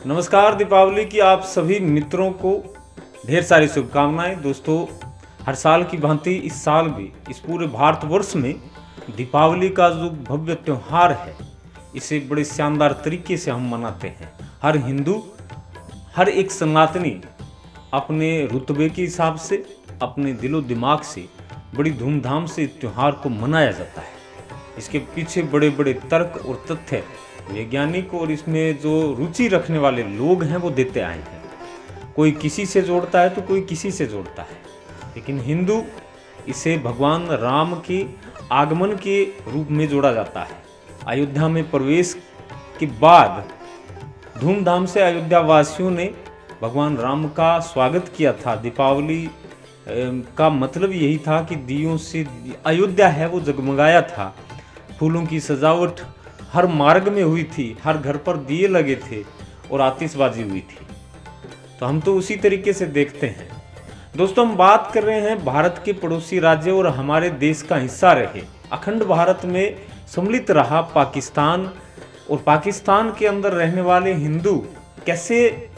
नमस्कार। दीपावली की आप सभी मित्रों को ढेर सारी शुभकामनाएं। दोस्तों, हर साल की भांति इस साल भी इस पूरे भारतवर्ष में दीपावली का जो भव्य त्यौहार है, इसे बड़े शानदार तरीके से हम मनाते हैं। हर हिंदू, हर एक सनातनी अपने रुतबे के हिसाब से, अपने दिलो दिमाग से बड़ी धूमधाम से त्यौहार को मनाया जाता है। इसके पीछे बड़े बड़े तर्क और तथ्य वैज्ञानिक और इसमें जो रुचि रखने वाले लोग हैं वो देते आए हैं। कोई किसी से जोड़ता है तो कोई किसी से जोड़ता है, लेकिन हिंदू इसे भगवान राम के आगमन के रूप में जोड़ा जाता है। अयोध्या में प्रवेश के बाद धूमधाम से अयोध्या वासियों ने भगवान राम का स्वागत किया था। दीपावली का मतलब यही था कि दियों से अयोध्या है वो जगमगाया था। फूलों की सजावट हर मार्ग में हुई थी, हर घर पर दिए लगे थे और आतिशबाजी हुई थी। तो हम तो उसी तरीके से देखते हैं। दोस्तों, हम बात कर रहे हैं भारत के पड़ोसी राज्य और हमारे देश का हिस्सा रहे, अखंड भारत में सम्मिलित रहा पाकिस्तान, और पाकिस्तान के अंदर रहने वाले हिंदू कैसे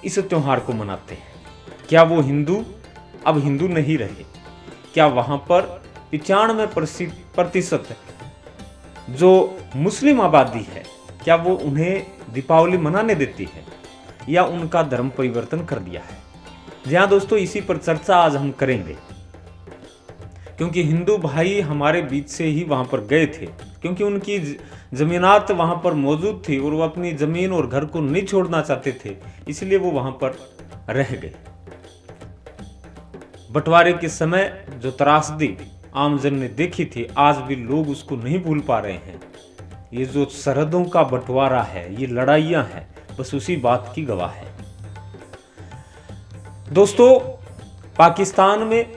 इस त्योहार को मनाते हैं। क्या वो हिंदू अब हिंदू नहीं रहे? क्या वहाँ पर 95% जो मुस्लिम आबादी है, क्या वो उन्हें दीपावली मनाने देती है या उनका धर्म परिवर्तन कर दिया है? जी हाँ दोस्तों, इसी पर चर्चा आज हम करेंगे, क्योंकि हिंदू भाई हमारे बीच से ही वहाँ पर गए थे, क्योंकि उनकी जमीनात वहाँ पर मौजूद थी और वो अपनी ज़मीन और घर को नहीं छोड़ना चाहते थे, इसलिए वो वहाँ पर रह गए। बंटवारे के समय जो त्रासदी आमजन ने देखी थी, आज भी लोग उसको नहीं भूल पा रहे हैं। ये जो सरहदों का बंटवारा है, ये लड़ाइयाँ हैं, बस उसी बात की गवाह है। दोस्तों, पाकिस्तान में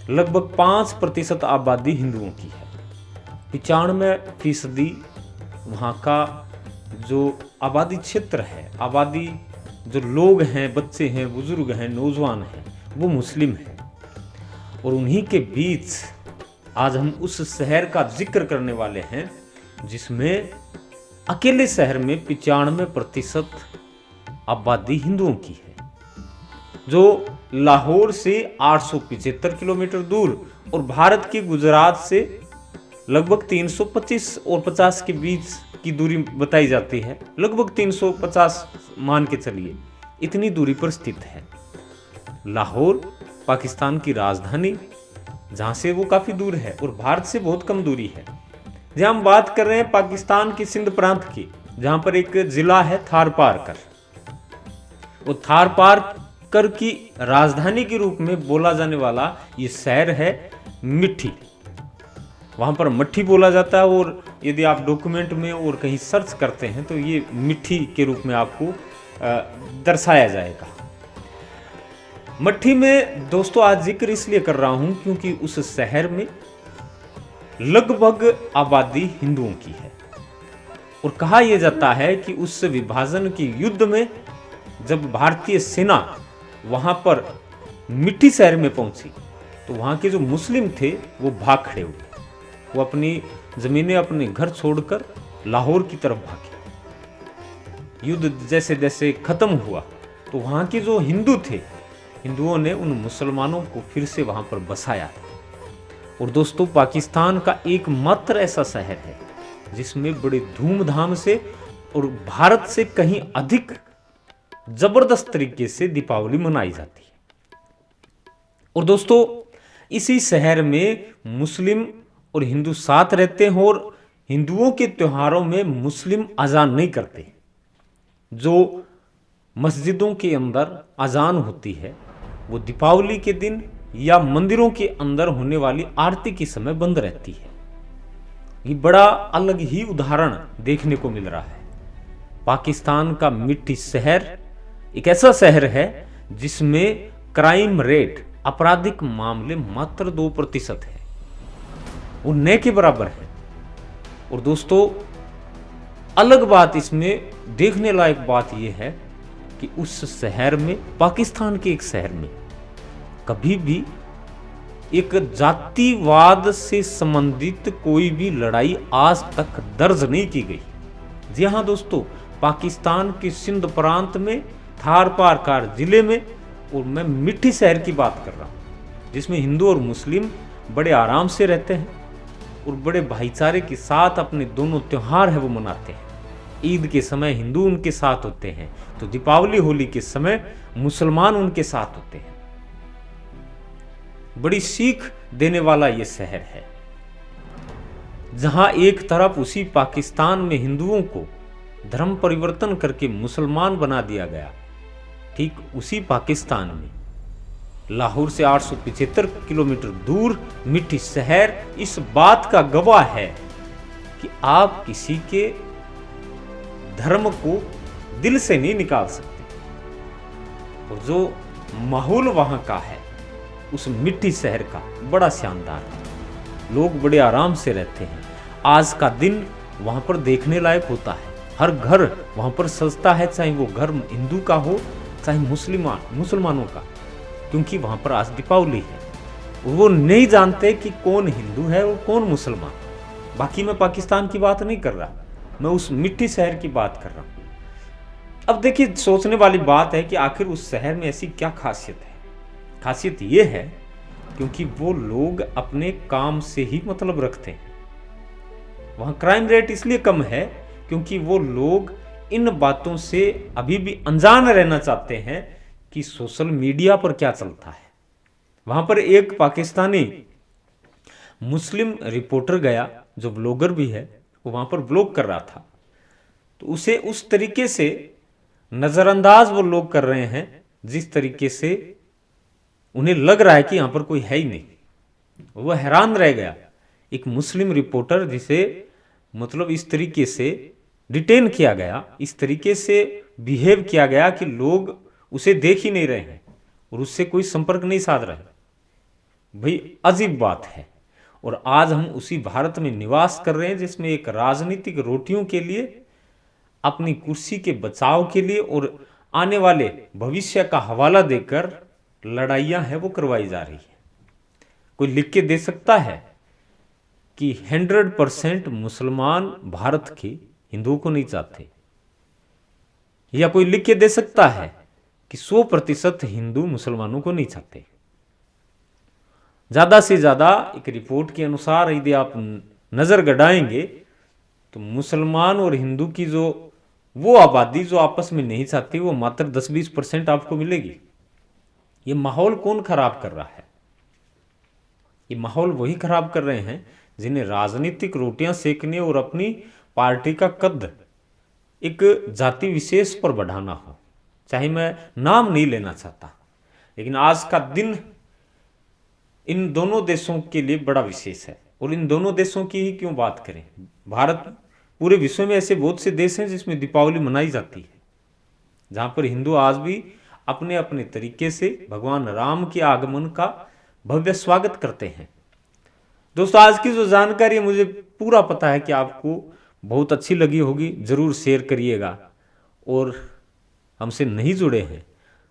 लगभग 5% आबादी हिंदुओं की है। 95% वहाँ का जो आबादी क्षेत्र है, आबादी जो लोग हैं, बच्चे हैं, बुजुर्ग हैं, नौजवान हैं, वो मुस्लिम हैं। और उन्हीं के बीच आज हम उस शहर का जिक्र करने वाले हैं जिसमें अकेले शहर में 95% आबादी हिंदुओं की है, जो लाहौर से 875 किलोमीटर दूर और भारत के गुजरात से लगभग 325 और 50 के बीच की दूरी बताई जाती है। लगभग 350 मान के चलिए, इतनी दूरी पर स्थित है। लाहौर पाकिस्तान की राजधानी, जहाँ से वो काफ़ी दूर है और भारत से बहुत कम दूरी है। जहाँ हम बात कर रहे हैं पाकिस्तान की सिंध प्रांत की, जहाँ पर एक जिला है थार पारकर। वो थार पारकर की राजधानी के रूप में बोला जाने वाला ये शहर है मिट्टी। वहाँ पर मट्ठी बोला जाता है, और यदि आप डॉक्यूमेंट में और कहीं सर्च करते हैं तो ये मिट्टी के रूप में आपको दर्शाया जाएगा। मट्ठी में दोस्तों आज जिक्र इसलिए कर रहा हूं क्योंकि उस शहर में लगभग आबादी हिंदुओं की है, और कहा यह जाता है कि उस विभाजन के युद्ध में जब भारतीय सेना वहां पर मिट्टी शहर में पहुंची तो वहां के जो मुस्लिम थे वो भाग खड़े हुए। वो अपनी जमीनें, अपने घर छोड़कर लाहौर की तरफ भागे। युद्ध जैसे जैसे खत्म हुआ तो वहां के जो हिंदू थे, हिंदुओं ने उन मुसलमानों को फिर से वहां पर बसाया। और दोस्तों, पाकिस्तान का एकमात्र ऐसा शहर है जिसमें बड़े धूमधाम से और भारत से कहीं अधिक जबरदस्त तरीके से दीपावली मनाई जाती है। और दोस्तों, इसी शहर में मुस्लिम और हिंदू साथ रहते हैं, और हिंदुओं के त्योहारों में मुस्लिम अजान नहीं करते। जो मस्जिदों के अंदर अजान होती है वो दीपावली के दिन या मंदिरों के अंदर होने वाली आरती के समय बंद रहती है। ये बड़ा अलग ही उदाहरण देखने को मिल रहा है। पाकिस्तान का मिट्टी शहर एक ऐसा शहर है जिसमें क्राइम रेट, आपराधिक मामले मात्र 2% है, वो न के बराबर है। और दोस्तों, अलग बात इसमें देखने लायक बात यह है कि उस शहर में, पाकिस्तान के एक शहर में, कभी भी एक जातिवाद से संबंधित कोई भी लड़ाई आज तक दर्ज नहीं की गई। जी हाँ दोस्तों, पाकिस्तान के सिंध प्रांत में थार पारकार जिले में, और मैं मिट्टी शहर की बात कर रहा हूँ, जिसमें हिंदू और मुस्लिम बड़े आराम से रहते हैं और बड़े भाईचारे के साथ अपने दोनों त्यौहार है वो मनाते हैं। ईद के समय हिंदू उनके साथ होते हैं, तो दीपावली होली के समय मुसलमान उनके साथ होते हैं। बड़ी सीख देने वाला ये शहर है, जहां एक तरफ उसी पाकिस्तान में हिंदुओं को धर्म परिवर्तन करके मुसलमान बना दिया गया, ठीक उसी पाकिस्तान में लाहौर से 875 किलोमीटर दूर मिट्टी शहर इस बात का गवाह है कि आप किसी के धर्म को दिल से नहीं निकाल सकते। और जो माहौल वहां का है उस मिट्टी शहर का बड़ा शानदार है, लोग बड़े आराम से रहते हैं। आज का दिन वहां पर देखने लायक होता है, हर घर वहां पर सजता है, चाहे वो घर हिंदू का हो चाहे मुसलमानों का, क्योंकि वहां पर आज दीपावली है। वो नहीं जानते कि कौन हिंदू है और कौन मुसलमान। बाकी मैं पाकिस्तान की बात नहीं कर रहा, मैं उस मिट्टी शहर की बात कर रहा हूं। अब देखिए, सोचने वाली बात है कि आखिर उस शहर में ऐसी क्या खासियत है। खासियत ये है क्योंकि वो लोग अपने काम से ही मतलब रखते हैं। वहां क्राइम रेट इसलिए कम है क्योंकि वो लोग इन बातों से अभी भी अनजान रहना चाहते हैं कि सोशल मीडिया पर क्या चलता है। वहां पर एक पाकिस्तानी मुस्लिम रिपोर्टर गया, जो ब्लॉगर भी है, वो वहां पर ब्लॉग कर रहा था, तो उसे उस तरीके से नजरअंदाज वो लोग कर रहे हैं जिस तरीके से उन्हें लग रहा है कि यहां पर कोई है ही नहीं। वो हैरान रह गया, एक मुस्लिम रिपोर्टर जिसे मतलब इस तरीके से डिटेन किया गया, इस तरीके से बिहेव किया गया कि लोग उसे देख ही नहीं रहे हैं और उससे कोई संपर्क नहीं साध रहे। भाई अजीब बात है। और आज हम उसी भारत में निवास कर रहे हैं जिसमें एक राजनीतिक रोटियों के लिए, अपनी कुर्सी के बचाव के लिए और आने वाले भविष्य का हवाला देकर लड़ाइयां हैं वो करवाई जा रही है। कोई लिख के दे सकता है कि 100% मुसलमान भारत के हिंदुओं को नहीं चाहते, या कोई लिख के दे सकता है कि 100% हिंदू मुसलमानों को नहीं चाहते। ज्यादा से ज्यादा एक रिपोर्ट के अनुसार यदि आप नजर गड़ाएंगे तो मुसलमान और हिंदू की जो वो आबादी जो आपस में नहीं चाहती वो मात्र 10-20% आपको मिलेगी। ये माहौल कौन खराब कर रहा है? ये माहौल वही खराब कर रहे हैं जिन्हें राजनीतिक रोटियां सेकने और अपनी पार्टी का कद एक जाति विशेष पर बढ़ाना हो। चाहे मैं नाम नहीं लेना चाहता, लेकिन आज का दिन इन दोनों देशों के लिए बड़ा विशेष है। और इन दोनों देशों की ही क्यों बात करें, भारत पूरे विश्व में ऐसे बहुत से देश हैं जिसमें दीपावली मनाई जाती है, जहां पर हिंदू आज भी अपने अपने तरीके से भगवान राम के आगमन का भव्य स्वागत करते हैं। दोस्तों, आज की जो जानकारी है मुझे पूरा पता है कि आपको बहुत अच्छी लगी होगी, जरूर शेयर करिएगा। और हमसे नहीं जुड़े हैं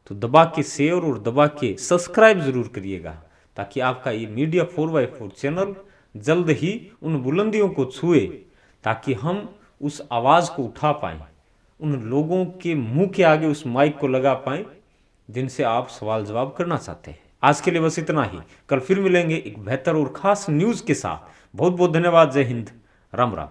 तो दबा के शेयर और दबा के सब्सक्राइब जरूर करिएगा, ताकि आपका ये मीडिया 4x4 चैनल जल्द ही उन बुलंदियों को छुए, ताकि हम उस आवाज़ को उठा पाएं, उन लोगों के मुंह के आगे उस माइक को लगा पाएं जिनसे आप सवाल जवाब करना चाहते हैं। आज के लिए बस इतना ही। कल फिर मिलेंगे एक बेहतर और खास न्यूज़ के साथ। बहुत बहुत धन्यवाद। जय हिंद, राम राम।